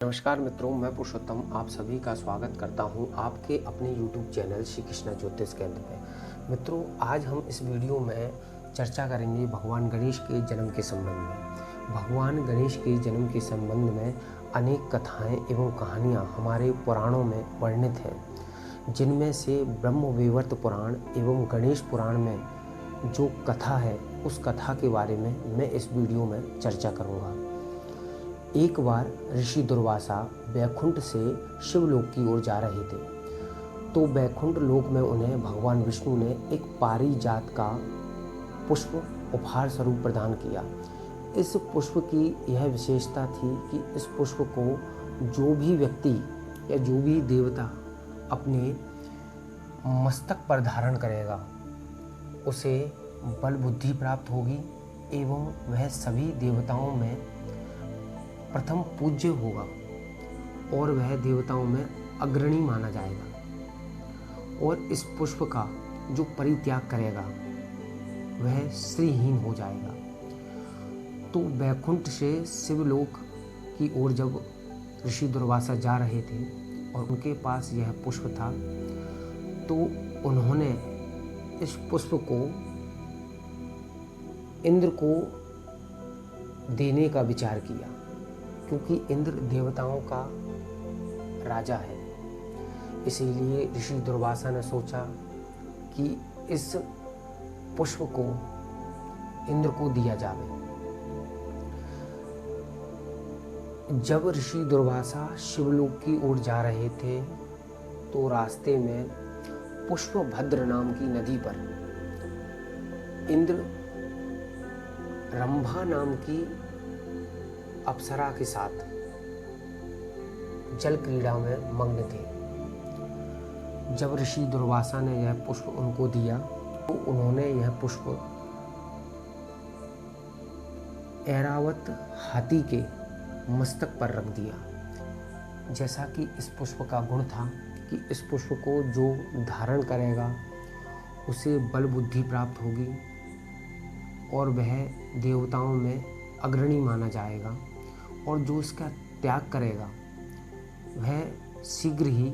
नमस्कार मित्रों, मैं पुरुषोत्तम आप सभी का स्वागत करता हूं आपके अपने YouTube चैनल श्री कृष्णा ज्योतिष केंद्र में। मित्रों, आज हम इस वीडियो में चर्चा करेंगे भगवान गणेश के जन्म के संबंध में। भगवान गणेश के जन्म के संबंध में अनेक कथाएं एवं कहानियां हमारे पुराणों में वर्णित हैं, जिनमें से ब्रह्मवैवर्त पुराण एवं गणेश पुराण में जो कथा है उस कथा के बारे में मैं इस वीडियो में चर्चा करूँगा। एक बार ऋषि दुर्वासा वैकुंठ से शिवलोक की ओर जा रहे थे, तो वैकुंठ लोक में उन्हें भगवान विष्णु ने एक पारिजात का पुष्प उपहार स्वरूप प्रदान किया। इस पुष्प की यह विशेषता थी कि इस पुष्प को जो भी व्यक्ति या जो भी देवता अपने मस्तक पर धारण करेगा उसे बल बुद्धि प्राप्त होगी एवं वह सभी देवताओं में प्रथम पूज्य होगा और वह देवताओं में अग्रणी माना जाएगा। और इस पुष्प का जो परित्याग करेगा वह श्रीहीन हो जाएगा। तो वैकुंठ से शिवलोक की ओर जब ऋषि दुर्वासा जा रहे थे और उनके पास यह पुष्प था, तो उन्होंने इस पुष्प को इंद्र को देने का विचार किया, क्योंकि इंद्र देवताओं का राजा है। इसीलिए ऋषि दुर्वासा ने सोचा कि इस पुष्प को इंद्र को दिया जावे। जब ऋषि दुर्वासा शिवलोक की ओर जा रहे थे, तो रास्ते में पुष्पभद्र नाम की नदी पर इंद्र रंभा नाम की अप्सरा के साथ जल क्रीड़ा में मग्न थे। जब ऋषि दुर्वासा ने यह पुष्प उनको दिया, तो उन्होंने यह पुष्प ऐरावत हाथी के मस्तक पर रख दिया। जैसा कि इस पुष्प का गुण था कि इस पुष्प को जो धारण करेगा उसे बल बुद्धि प्राप्त होगी और वह देवताओं में अग्रणी माना जाएगा, और जो इसका त्याग करेगा वह शीघ्र ही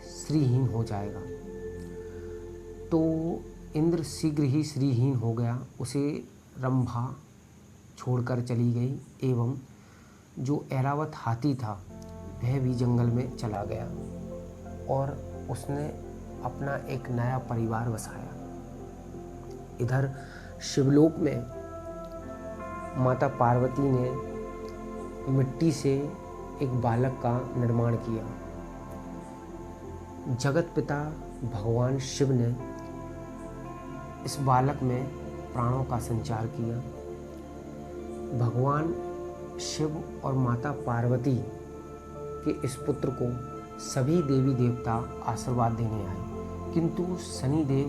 श्रीहीन हो जाएगा। तो इंद्र शीघ्र ही श्रीहीन हो गया, उसे रंभा छोड़कर चली गई एवं जो ऐरावत हाथी था वह भी जंगल में चला गया और उसने अपना एक नया परिवार बसाया। इधर शिवलोक में माता पार्वती ने मिट्टी से एक बालक का निर्माण किया। जगत पिता भगवान शिव ने इस बालक में प्राणों का संचार किया। भगवान शिव और माता पार्वती के इस पुत्र को सभी देवी देवता आशीर्वाद देने आए, किंतु शनिदेव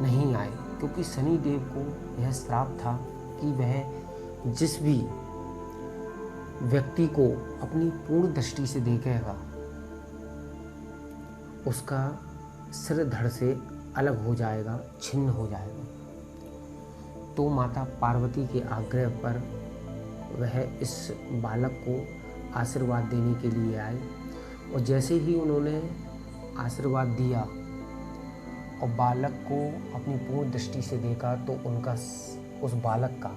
नहीं आए, क्योंकि शनिदेव को यह श्राप था कि वह जिस भी व्यक्ति को अपनी पूर्ण दृष्टि से देखेगा उसका सिर धड़ से अलग हो जाएगा, छिन्न हो जाएगा। तो माता पार्वती के आग्रह पर वह इस बालक को आशीर्वाद देने के लिए आए, और जैसे ही उन्होंने आशीर्वाद दिया और बालक को अपनी पूर्ण दृष्टि से देखा, तो उनका उस बालक का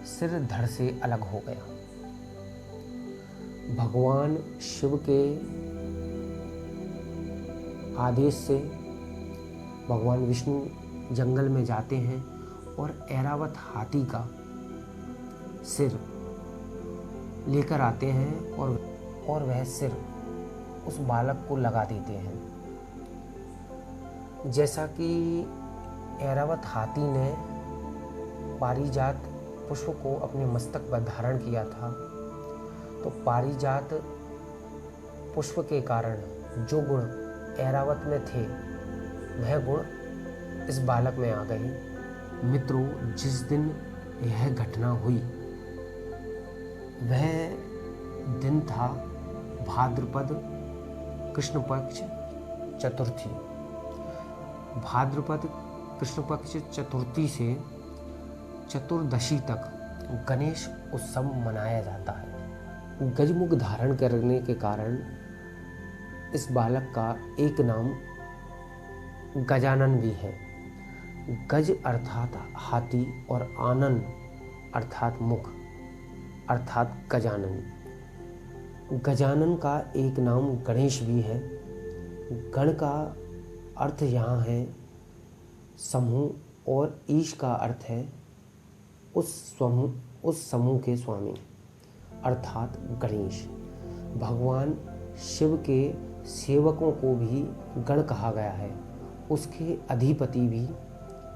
सिर धड़ से अलग हो गया। भगवान शिव के आदेश से भगवान विष्णु जंगल में जाते हैं और ऐरावत हाथी का सिर लेकर आते हैं और वह सिर उस बालक को लगा देते हैं। जैसा कि ऐरावत हाथी ने पारिजात पुष्प को अपने मस्तक पर धारण किया था, तो पारिजात पुष्प के कारण जो गुण ऐरावत में थे वह गुण इस बालक में आ गए। मित्रों, जिस दिन यह घटना हुई वह दिन था भाद्रपद कृष्ण पक्ष चतुर्थी। भाद्रपद कृष्ण पक्ष चतुर्थी से चतुर्दशी तक गणेश उत्सव मनाया जाता है। गजमुख धारण करने के कारण इस बालक का एक नाम गजानन भी है। गज अर्थात हाथी और आनन अर्थात मुख अर्थात गजानन। गजानन का एक नाम गणेश भी है। गण का अर्थ यहाँ है समूह और ईश का अर्थ है उस समूह के स्वामी अर्थात गणेश। भगवान शिव के सेवकों को भी गण कहा गया है। उसके अधिपति भी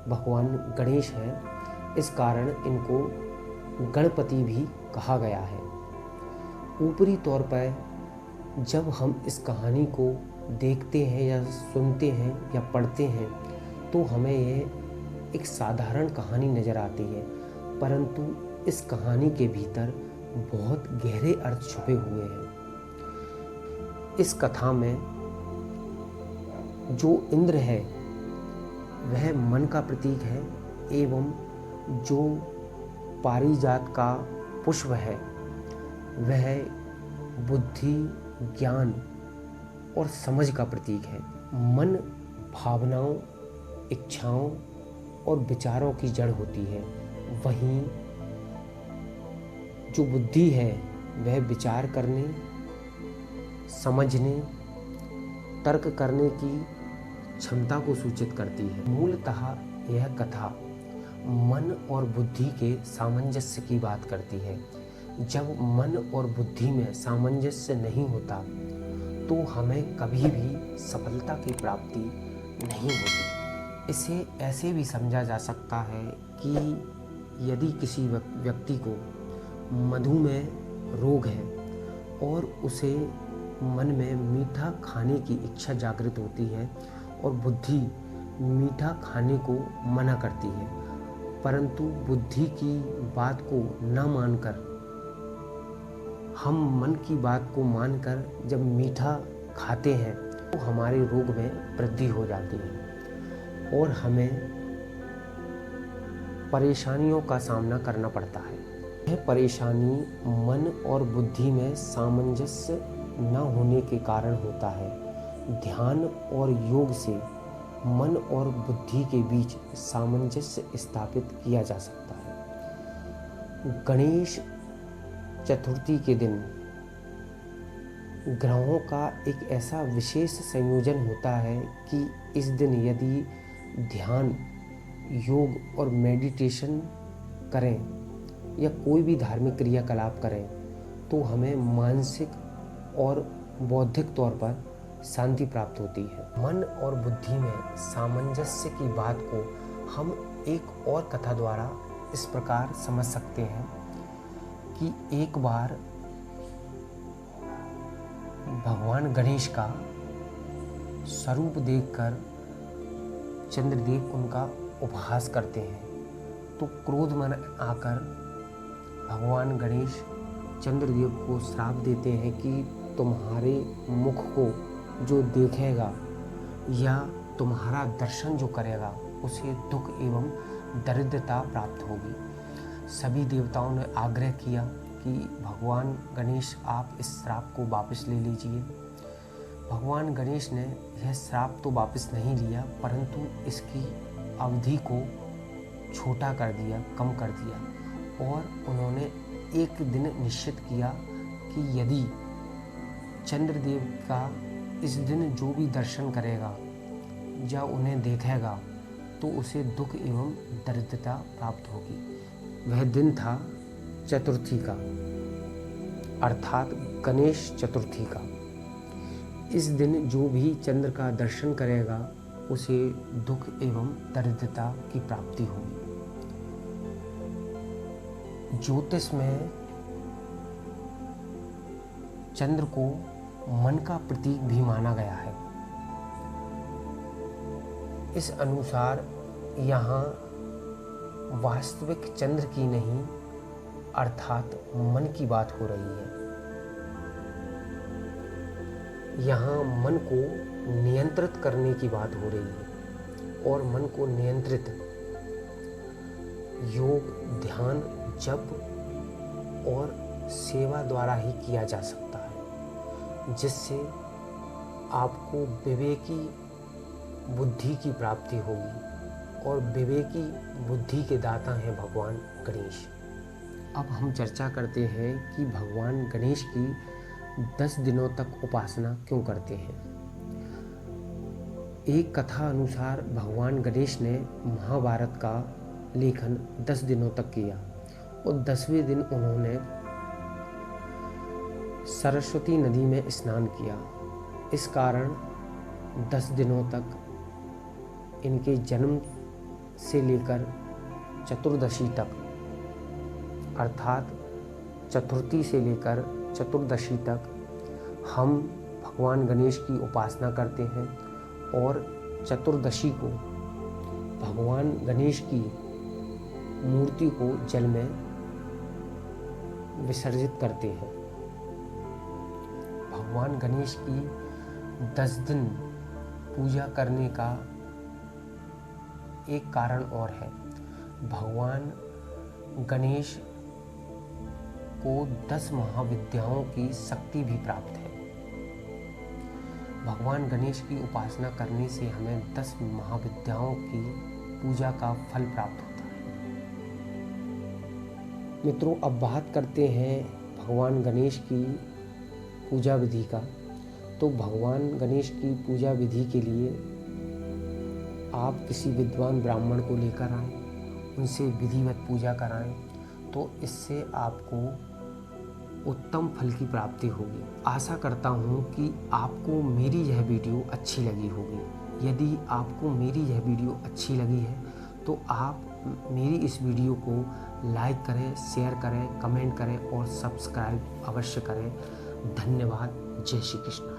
भगवान गणेश हैं, इस कारण इनको गणपति भी कहा गया है। ऊपरी तौर पर जब हम इस कहानी को देखते हैं या सुनते हैं या पढ़ते हैं तो हमें यह एक साधारण कहानी नज़र आती है, परंतु इस कहानी के भीतर बहुत गहरे अर्थ छुपे हुए हैं। इस कथा में जो इंद्र है वह मन का प्रतीक है एवं जो पारिजात का पुष्प है वह बुद्धि, ज्ञान और समझ का प्रतीक है। मन भावनाओं, इच्छाओं और विचारों की जड़ होती है, वहीं जो बुद्धि है वह विचार करने, समझने, तर्क करने की क्षमता को सूचित करती है। मूलतः यह कथा मन और बुद्धि के सामंजस्य की बात करती है। जब मन और बुद्धि में सामंजस्य नहीं होता तो हमें कभी भी सफलता की प्राप्ति नहीं होती। इसे ऐसे भी समझा जा सकता है कि यदि किसी व्यक्ति को मधुमेह रोग है और उसे मन में मीठा खाने की इच्छा जागृत होती है और बुद्धि मीठा खाने को मना करती है, परंतु बुद्धि की बात को न मानकर हम मन की बात को मानकर जब मीठा खाते हैं तो हमारे रोग में वृद्धि हो जाती है और हमें परेशानियों का सामना करना पड़ता है। यह परेशानी मन और बुद्धि में सामंजस्य न होने के कारण होता है। ध्यान और योग से मन और बुद्धि के बीच सामंजस्य स्थापित किया जा सकता है। गणेश चतुर्थी के दिन ग्रहों का एक ऐसा विशेष संयोजन होता है कि इस दिन यदि ध्यान, योग और मेडिटेशन करें या कोई भी धार्मिक क्रियाकलाप करें तो हमें मानसिक और बौद्धिक तौर पर शांति प्राप्त होती है। मन और बुद्धि में सामंजस्य की बात को हम एक और कथा द्वारा इस प्रकार समझ सकते हैं कि एक बार भगवान गणेश का स्वरूप देखकर चंद्रदेव उनका उपहास करते हैं, तो क्रोध में आकर भगवान गणेश चंद्रदेव को श्राप देते हैं कि तुम्हारे मुख को जो देखेगा या तुम्हारा दर्शन जो करेगा उसे दुख एवं दरिद्रता प्राप्त होगी। सभी देवताओं ने आग्रह किया कि भगवान गणेश आप इस श्राप को वापस ले लीजिए। भगवान गणेश ने यह श्राप तो वापस नहीं लिया, परंतु इसकी अवधि को छोटा कर दिया, कम कर दिया और उन्होंने एक दिन निश्चित किया कि यदि चंद्रदेव का इस दिन जो भी दर्शन करेगा या उन्हें देखेगा तो उसे दुख एवं दरिद्रता प्राप्त होगी। वह दिन था चतुर्थी का अर्थात गणेश चतुर्थी का। इस दिन जो भी चंद्र का दर्शन करेगा उसे दुख एवं दरिद्रता की प्राप्ति होगी। ज्योतिष में चंद्र को मन का प्रतीक भी माना गया है। इस अनुसार यहाँ वास्तविक चंद्र की नहीं अर्थात मन की बात हो रही है। यहाँ मन को नियंत्रित करने की बात हो रही है और मन को नियंत्रित योग, ध्यान, जप और सेवा द्वारा ही किया जा सकता है, जिससे आपको विवेकी बुद्धि की प्राप्ति होगी और विवेकी बुद्धि के दाता हैं भगवान गणेश। अब हम चर्चा करते हैं कि भगवान गणेश की 10 दिनों तक उपासना क्यों करते हैं। एक कथा अनुसार भगवान गणेश ने महाभारत का लेखन 10 दिनों तक किया और 10वें दिन उन्होंने सरस्वती नदी में स्नान किया। इस कारण 10 दिनों तक इनके जन्म से लेकर चतुर्दशी तक, अर्थात चतुर्थी से लेकर चतुर्दशी तक हम भगवान गणेश की उपासना करते हैं और चतुर्दशी को भगवान गणेश की मूर्ति को जल में विसर्जित करते हैं। भगवान गणेश की 10 दिन पूजा करने का एक कारण और है। भगवान गणेश को 10 महाविद्याओं की शक्ति भी प्राप्त है। भगवान गणेश की उपासना करने से हमें 10 महाविद्याओं की पूजा का फल प्राप्त होता है। मित्रों, अब बात करते हैं भगवान गणेश की पूजा विधि का। तो भगवान गणेश की पूजा विधि के लिए आप किसी विद्वान ब्राह्मण को लेकर आएं, उनसे विधिवत पूजा कराएं, तो इससे आपको उत्तम फल की प्राप्ति होगी। आशा करता हूँ कि आपको मेरी यह वीडियो अच्छी लगी होगी। यदि आपको मेरी यह वीडियो अच्छी लगी है तो आप मेरी इस वीडियो को लाइक करें, शेयर करें, कमेंट करें और सब्सक्राइब अवश्य करें। धन्यवाद। जय श्री कृष्ण।